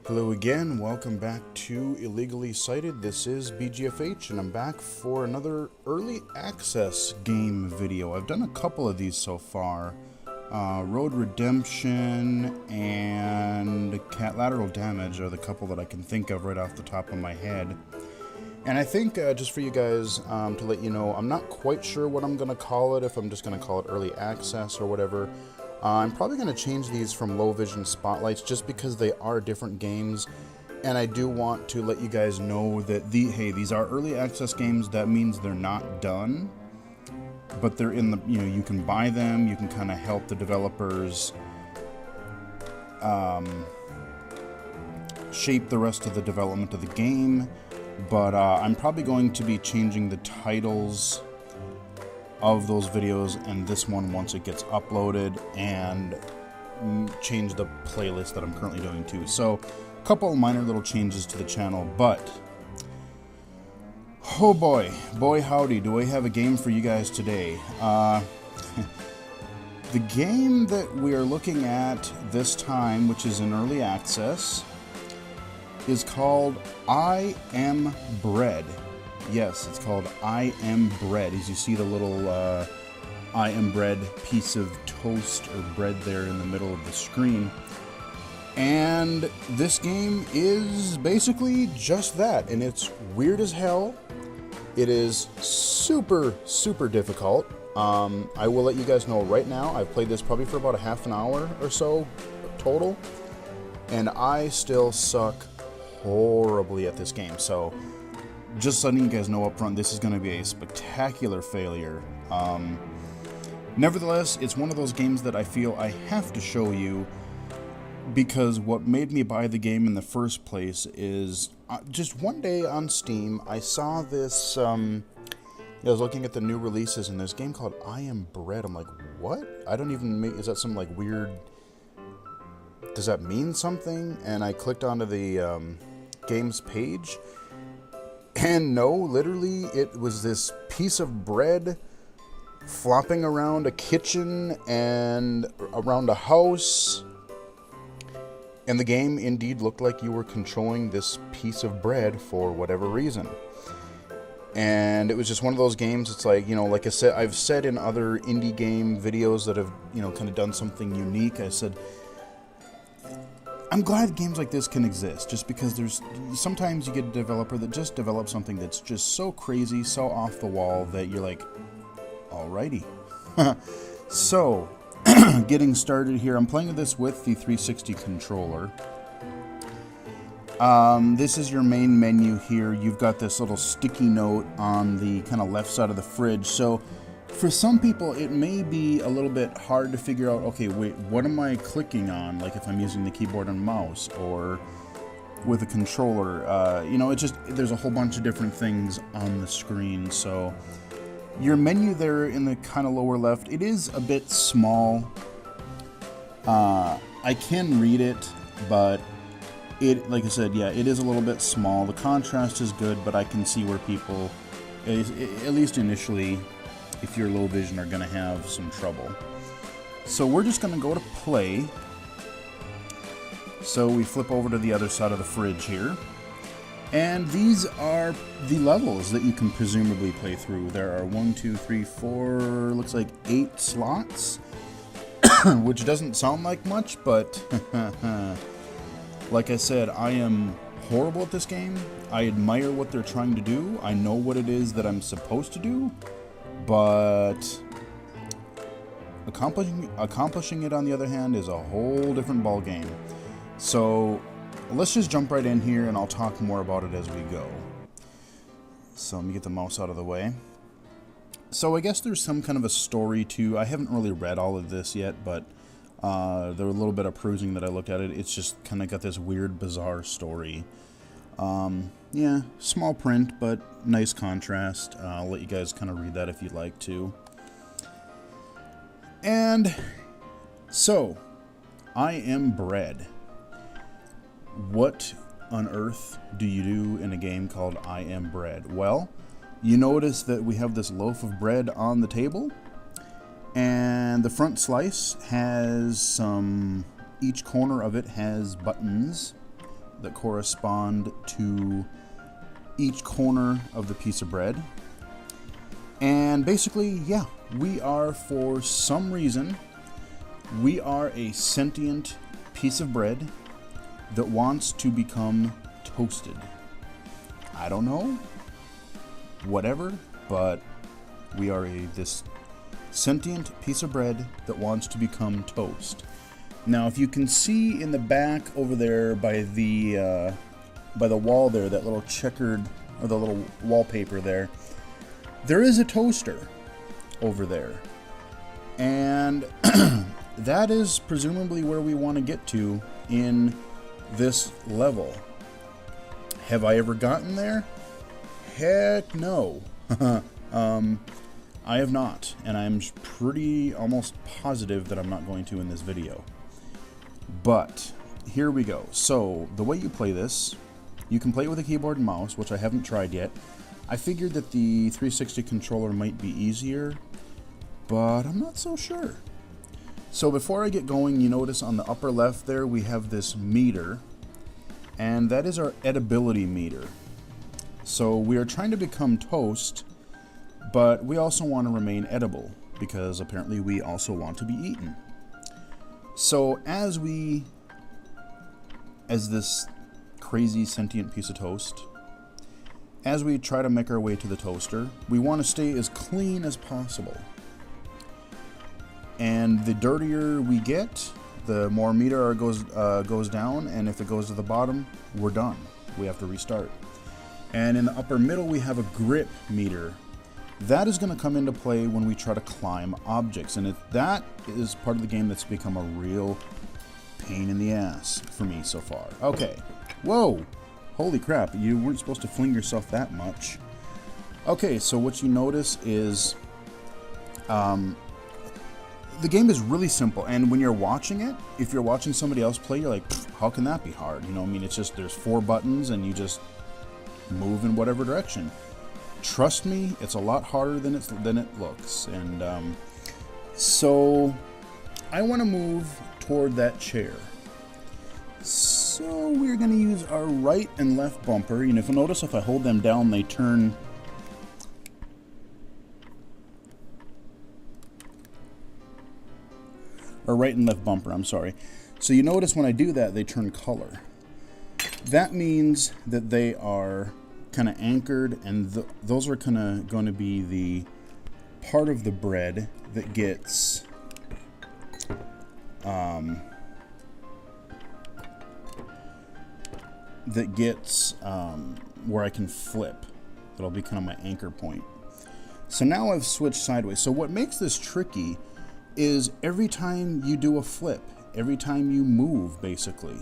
Hello again, welcome back to Illegally Cited. This is BGFH and I'm back for another early access game video. I've done a couple of these so far. Road Redemption and Cat Lateral Damage are the couple that I can think of right off the top of my head. And I think, just for you guys, to let you know, I'm not quite sure what I'm going to call it, if I'm just going to call it early access or whatever. I'm probably going to change these from low vision spotlights just because they are different games, and I do want to let you guys know that hey, these are early access games. That means they're not done, but they're in the, you can buy them, you can kind of help the developers shape the rest of the development of the game. But I'm probably going to be changing the titles of those videos and this one once it gets uploaded, and change the playlist that I'm currently doing too. So a couple minor little changes to the channel, but oh boy howdy, do I have a game for you guys today. The game that we are looking at this time, which is in early access, is called I Am Bread. Yes, it's called I Am Bread. As you see the little I Am Bread piece of toast or bread there in the middle of the screen. And this game is basically just that, and it's weird as hell. It is super difficult. I will let you guys know right now, I've played this probably for about a half an hour or so total, and I still suck horribly at this game. So just letting you guys know up front, this is going to be a spectacular failure. Nevertheless, it's one of those games that I feel I have to show you, because what made me buy the game in the first place is just one day on Steam, I saw this, I was looking at the new releases, and there's a game called I Am Bread. I'm like, what? I don't even is that some like weird, does that mean something? And I clicked onto the games page, and no, literally, it was this piece of bread flopping around a kitchen and around a house. And the game indeed looked like you were controlling this piece of bread for whatever reason. And it was just one of those games, it's like, like I said, I've said in other indie game videos that have, kind of done something unique, I said, I'm glad games like this can exist, just because sometimes you get a developer that just develops something that's just so crazy, so off the wall, that you're like, alrighty. So, getting started here, I'm playing this with the 360 controller. This is your main menu here. You've got this little sticky note on the kind of left side of the fridge, so for some people, it may be a little bit hard to figure out, okay, wait, what am I clicking on? Like if I'm using the keyboard and mouse or with a controller, there's a whole bunch of different things on the screen. So your menu there in the kind of lower left, it is a bit small. I can read it, but like I said, yeah, it is a little bit small. The contrast is good, but I can see where people, at least initially, if you're low vision, are going to have some trouble. So we're just going to go to play. So we flip over to the other side of the fridge here. And these are the levels that you can presumably play through. There are 1, 2, 3, 4, looks like 8 slots. Which doesn't sound like much, but like I said, I am horrible at this game. I admire what they're trying to do. I know what it is that I'm supposed to do. But accomplishing it, on the other hand, is a whole different ball game. So let's just jump right in here, and I'll talk more about it as we go. So let me get the mouse out of the way. So I guess there's some kind of a story to. I haven't really read all of this yet, but there were a little bit of perusing that I looked at it. It's just kind of got this weird, bizarre story. Yeah, small print, but nice contrast. I'll let you guys kind of read that if you'd like to. And so, I Am Bread. What on earth do you do in a game called I Am Bread? Well, you notice that we have this loaf of bread on the table, and the front slice has each corner of it has buttons that correspond to each corner of the piece of bread. And basically, yeah, we are, for some reason, we are a sentient piece of bread that wants to become toasted. I don't know, whatever, but we are this sentient piece of bread that wants to become toast. Now, if you can see in the back over there by the wall there, that little checkered, or the little wallpaper there, there is a toaster over there. And that is presumably where we want to get to in this level. Have I ever gotten there? Heck no. I have not, and I'm pretty almost positive that I'm not going to in this video. But here we go. So the way you play this, you can play it with a keyboard and mouse, which I haven't tried yet. I figured that the 360 controller might be easier, but I'm not so sure. So before I get going, you notice on the upper left there we have this meter, and that is our edibility meter. So we are trying to become toast, but we also want to remain edible, because apparently we also want to be eaten. So as this crazy sentient piece of toast, as we try to make our way to the toaster, we want to stay as clean as possible. And the dirtier we get, the more meter goes down, and if it goes to the bottom, we're done. We have to restart. And in the upper middle, we have a grip meter. That is going to come into play when we try to climb objects, and that is part of the game that's become a real pain in the ass for me so far. Okay. Whoa! Holy crap, you weren't supposed to fling yourself that much. Okay, so what you notice is the game is really simple, and when you're watching it, if you're watching somebody else play, you're like, how can that be hard? You know, I mean, it's just, there's 4 buttons, and you just move in whatever direction. Trust me, it's a lot harder than it looks. And so I want to move toward that chair. So we're going to use our right and left bumper. You know, if you notice, if I hold them down, they turn. Or right and left bumper, I'm sorry. So you notice when I do that, they turn color. That means that they are kind of anchored, and those are kind of going to be the part of the bread that gets where I can flip. That'll be kind of my anchor point. So now I've switched sideways. So what makes this tricky is every time you do a flip, every time you move, basically,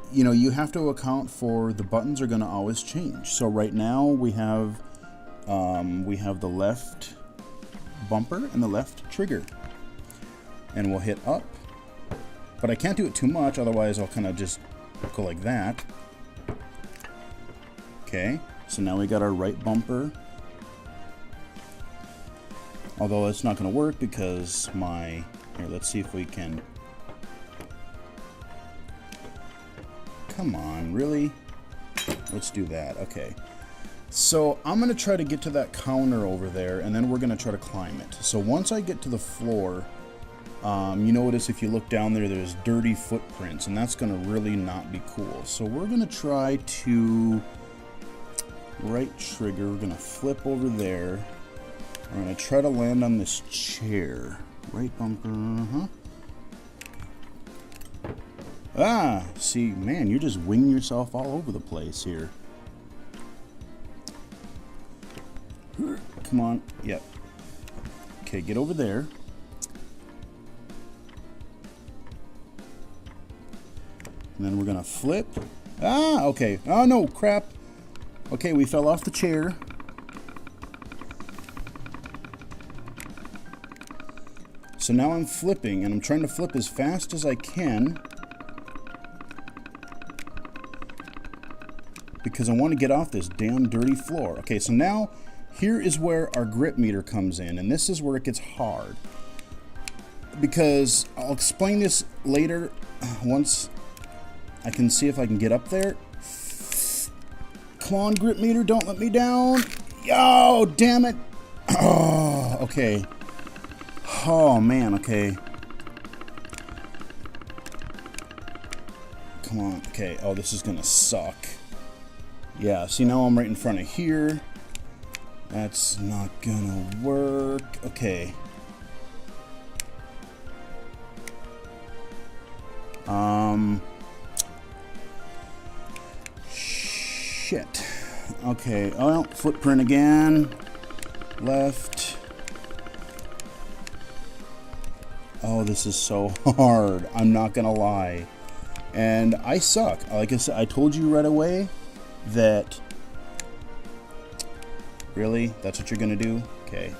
you know, you have to account for the buttons are going to always change. So right now we have the left bumper and the left trigger, and we'll hit up, but I can't do it too much, otherwise I'll kind of just go like that. Okay, so now we got our right bumper, although it's not going to work because here, let's see if we can. Come on, really? Let's do that. Okay. So I'm going to try to get to that counter over there, and then we're going to try to climb it. So once I get to the floor, you notice if you look down there, there's dirty footprints, and that's going to really not be cool. So we're going to try to right trigger. We're going to flip over there. We're going to try to land on this chair. Right bumper, Ah, see, man, you're just winging yourself all over the place here. Come on, yep. Okay, get over there. And then we're gonna flip. Ah, okay. Oh no, crap. Okay, we fell off the chair. So now I'm flipping, and I'm trying to flip as fast as I can, because I want to get off this damn dirty floor. Okay, so now here is where our grip meter comes in, and this is where it gets hard. Because I'll explain this later once I can see if I can get up there. Come on, grip meter, don't let me down. Yo, damn it. Oh, okay. Oh, man, okay. Come on, okay. Oh, this is gonna suck. Yeah, see, now I'm right in front of here. That's not gonna work. Okay. Shit. Okay, oh, well, footprint again. Left. Oh, this is so hard. I'm not gonna lie. And I suck. Like I said, I told you right away that... Really? That's what you're gonna do? Okay.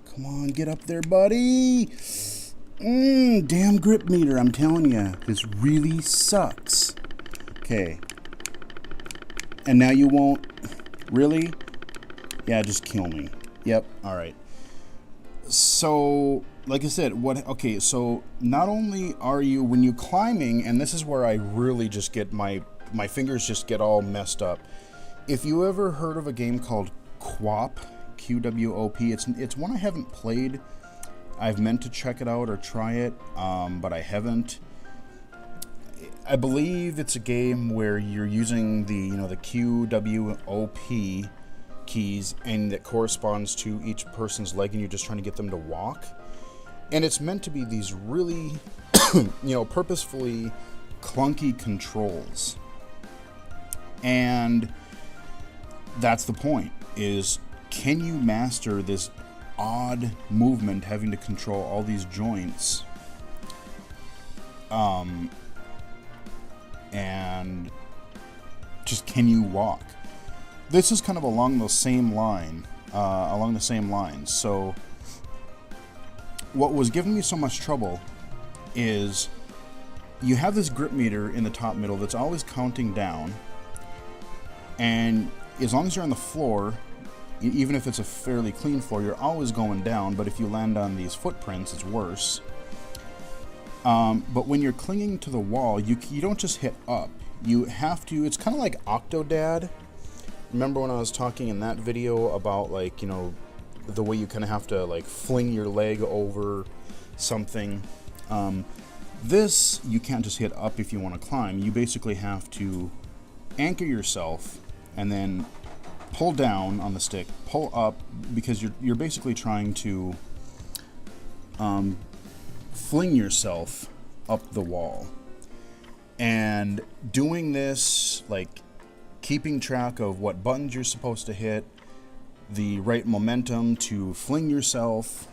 Come on, get up there, buddy! Damn grip meter, I'm telling you. This really sucks. Okay. And now you won't... Really? Yeah, just kill me. Yep, alright. So, like I said, okay, so not only are you, when you climbing, and this is where I really just get my fingers just get all messed up. If you ever heard of a game called QWOP, Q-W-O-P, it's one I haven't played. I've meant to check it out or try it, but I haven't. I believe it's a game where you're using the Q-W-O-P keys, and it corresponds to each person's leg, and you're just trying to get them to walk. And it's meant to be these really, purposefully clunky controls. And that's the point, is can you master this odd movement having to control all these joints? And just can you walk? This is kind of along the same lines. So what was giving me so much trouble is you have this grip meter in the top middle that's always counting down, and as long as you're on the floor, even if it's a fairly clean floor, you're always going down, but if you land on these footprints, it's worse. But when you're clinging to the wall, you don't just hit up. You have to, it's kind of like Octodad. Remember when I was talking in that video about, like, the way you kind of have to, like, fling your leg over something? This, you can't just hit up if you want to climb. You basically have to anchor yourself and then pull down on the stick, pull up, because you're basically trying to fling yourself up the wall. And doing this, like, keeping track of what buttons you're supposed to hit, the right momentum to fling yourself,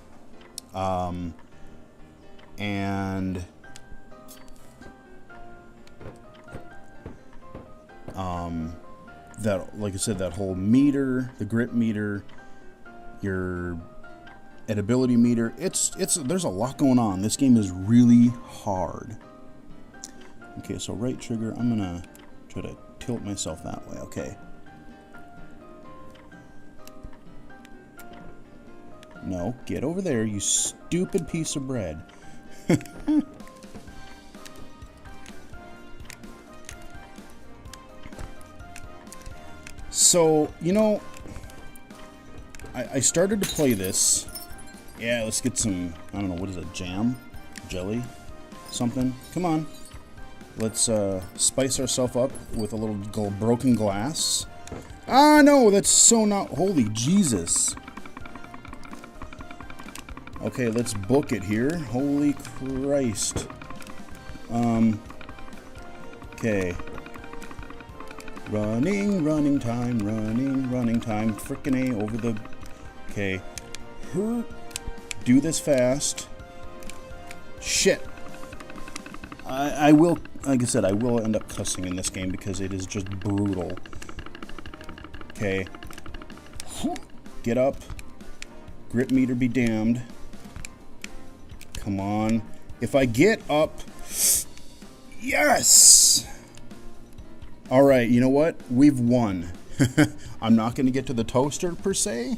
and that, like I said, that whole meter, the grip meter, your ability meter, there's a lot going on. This game is really hard. Okay, so right trigger, I'm gonna try to tilt myself that way. Okay. No, get over there, you stupid piece of bread. So, I started to play this. Yeah, let's get some, I don't know, what is it, jam? Jelly? Something? Come on. Let's spice ourselves up with a little broken glass. Ah, no, that's so not, holy Jesus. Okay, let's book it here. Holy Christ. Okay. Running time, running time. Frickin' A over the... Okay. Do this fast. Shit. I will, like I said, I will end up cussing in this game because it is just brutal. Okay. Get up. Grip meter be damned. Come on. If I get up... Yes! Alright, you know what? We've won. I'm not going to get to the toaster, per se.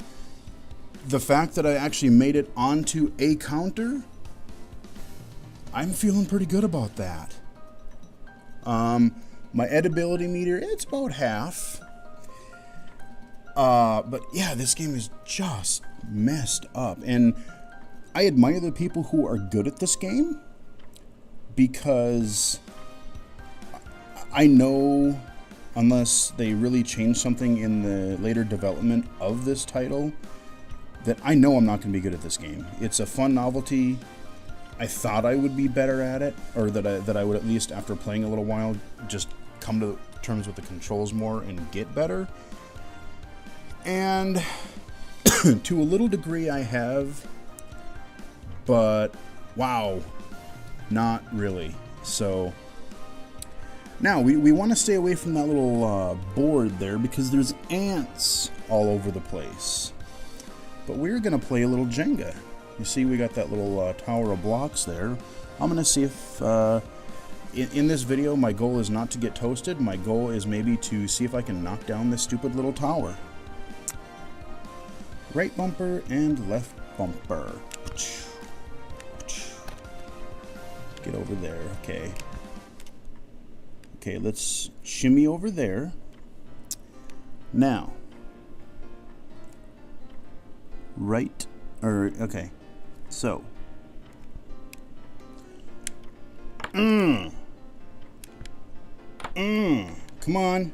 The fact that I actually made it onto a counter... I'm feeling pretty good about that. My edibility meter, it's about half. But yeah, this game is just messed up. And I admire the people who are good at this game, because I know unless they really change something in the later development of this title, that I know I'm not going to be good at this game. It's a fun novelty. I thought I would be better at it, or that I would at least, after playing a little while, just come to terms with the controls more and get better. And to a little degree I have, but wow, not really. So now we want to stay away from that little board there, because there's ants all over the place. But we're going to play a little Jenga. You see we got that little tower of blocks there. I'm going to see if in this video my goal is not to get toasted. My goal is maybe to see if I can knock down this stupid little tower. Right bumper and left bumper. Get over there. Okay. Okay, let's shimmy over there. Now. Right. Okay. So. Come on.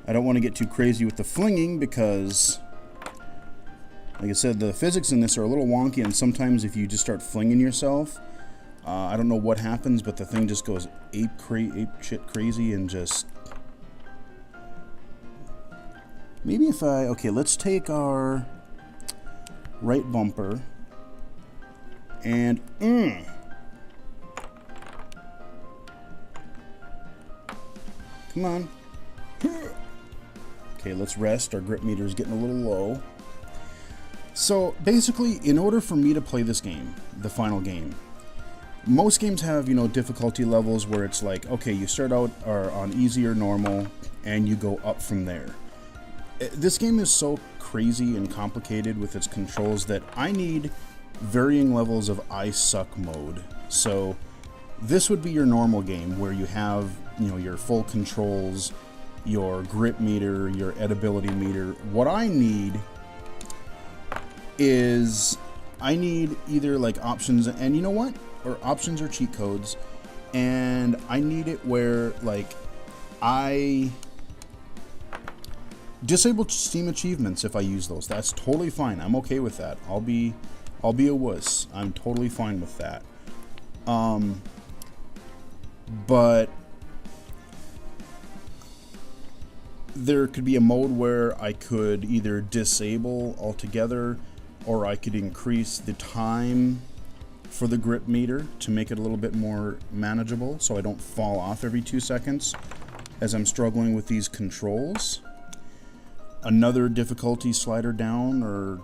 I don't want to get too crazy with the flinging, because, like I said, the physics in this are a little wonky, and sometimes if you just start flinging yourself, I don't know what happens, but the thing just goes ape shit crazy and just... Maybe if I... Okay, let's take our right bumper and... Come on. Okay, let's rest. Our grip meter is getting a little low. So, basically, in order for me to play this game, the final game, most games have, you know, difficulty levels where it's like, okay, you start out on easy or normal, and you go up from there. This game is so crazy and complicated with its controls that I need varying levels of I suck mode. So, this would be your normal game where you have, you know, your full controls, your grip meter, your edibility meter. What I need is, I need either like options, and you know what? Or options or cheat codes, and I need it where like I disable Steam achievements if I use those. That's totally fine. I'm okay with that. I'll be a wuss. I'm totally fine with that. But there could be a mode where I could either disable altogether, or I could increase the time for the grip meter to make it a little bit more manageable, so I don't fall off every 2 seconds as I'm struggling with these controls. Another difficulty slider down or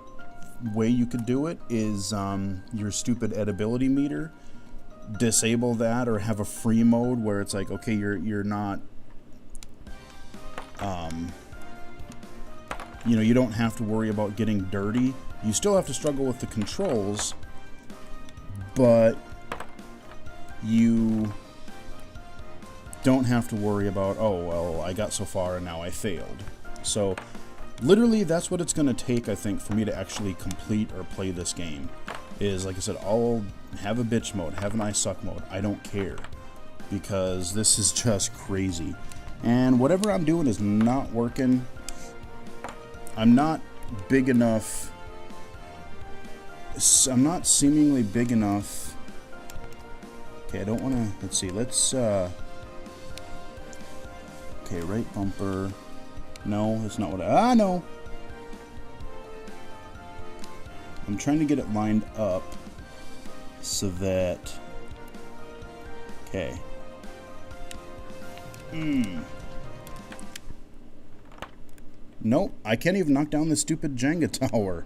way you could do it is your stupid edibility meter. Disable that, or have a free mode where it's like, okay, you're not you know, you don't have to worry about getting dirty. You still have to struggle with the controls, but you don't have to worry about, oh, well, I got so far and now I failed. So, literally, that's what it's going to take, I think, for me to actually complete or play this game. Is, like I said, I'll have a bitch mode, have an I suck mode. I don't care, because this is just crazy. And whatever I'm doing is not working. I'm not big enough. I'm not seemingly big enough. Okay, I don't want to... Let's see. Let's... Okay, right bumper. No, that's not what I... no! I'm trying to get it lined up so that... Okay. Nope, I can't even knock down this stupid Jenga tower.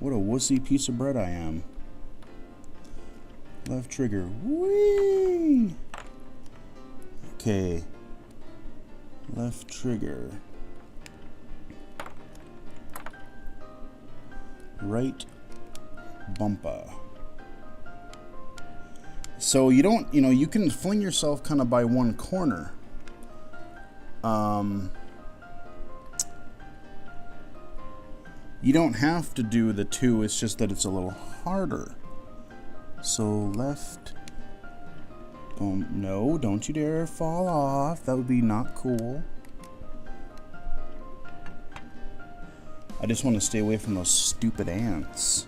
What a wussy piece of bread I am. Left trigger. Whee! Okay. Left trigger. Right bumper. So you don't, you can fling yourself kind of by one corner. You don't have to do the two, it's just that it's a little harder. So left, boom, no, don't you dare fall off, that would be not cool. I just want to stay away from those stupid ants.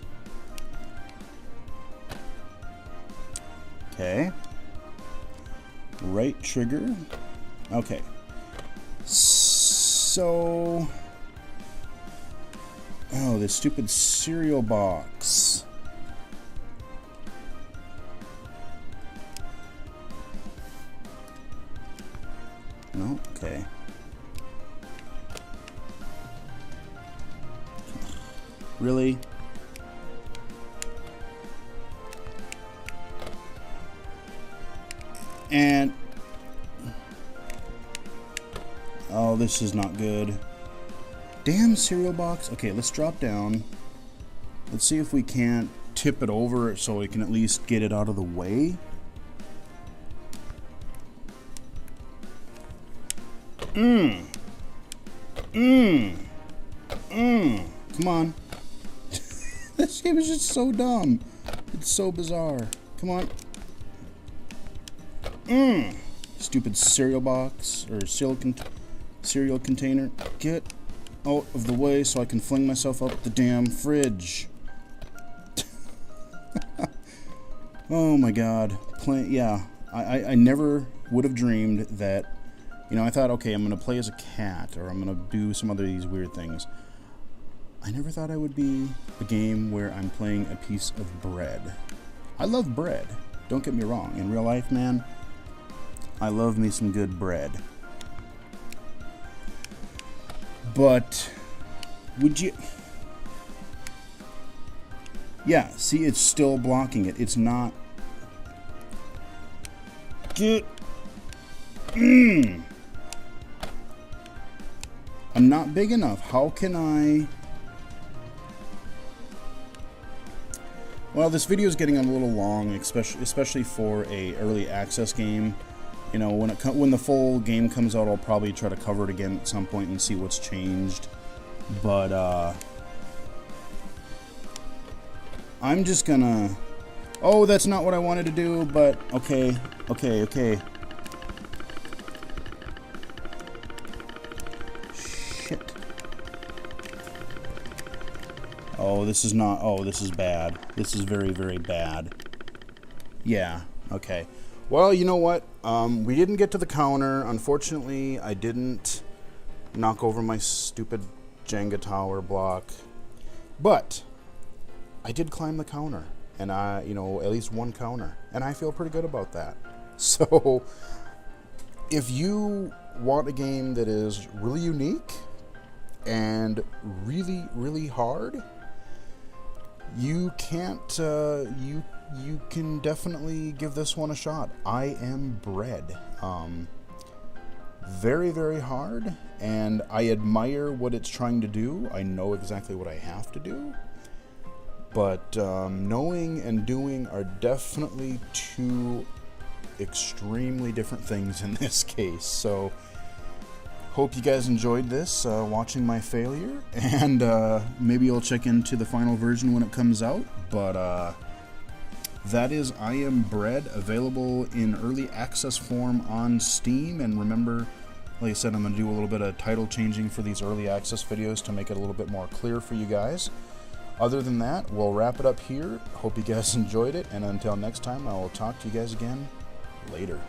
Okay. Right trigger. Okay. So... oh, this stupid cereal box. No? Okay. Really? And... oh, this is not good. Damn cereal box. Okay, let's drop down. Let's see if we can't tip it over so we can at least get it out of the way. Come on. This game is just so dumb. It's so bizarre. Come on. Stupid cereal box or cereal container. Get out of the way so I can fling myself up the damn fridge. Oh my god. Yeah. I never would have dreamed that, I thought, okay, I'm going to play as a cat or I'm going to do some other of these weird things. I never thought I would be a game where I'm playing a piece of bread. I love bread. Don't get me wrong. In real life, man, I love me some good bread. But would you... yeah, see, it's still blocking it. It's not... get... I'm not big enough. How can I... well, this video is getting a little long, especially for a early access game. When the full game comes out, I'll probably try to cover it again at some point and see what's changed. But I'm just gonna... oh, that's not what I wanted to do, but okay. Shit. Oh, this is not... oh, this is bad. This is very, very bad. Yeah, okay. Well, you know what? We didn't get to the counter. Unfortunately, I didn't knock over my stupid Jenga tower block. But I did climb the counter. And at least one counter. And I feel pretty good about that. So, if you want a game that is really unique and really, really hard, you can't, you can definitely give this one a shot. I Am Bread. Very, very hard, and I admire what it's trying to do. I know exactly what I have to do, but knowing and doing are definitely two extremely different things in this case. So hope you guys enjoyed this, watching my failure, and maybe you'll check into the final version when it comes out. But that is I Am Bread, available in early access form on Steam. And remember, like I said, I'm going to do a little bit of title changing for these early access videos to make it a little bit more clear for you guys. Other than that, we'll wrap it up here. Hope you guys enjoyed it, and until next time, I will talk to you guys again later.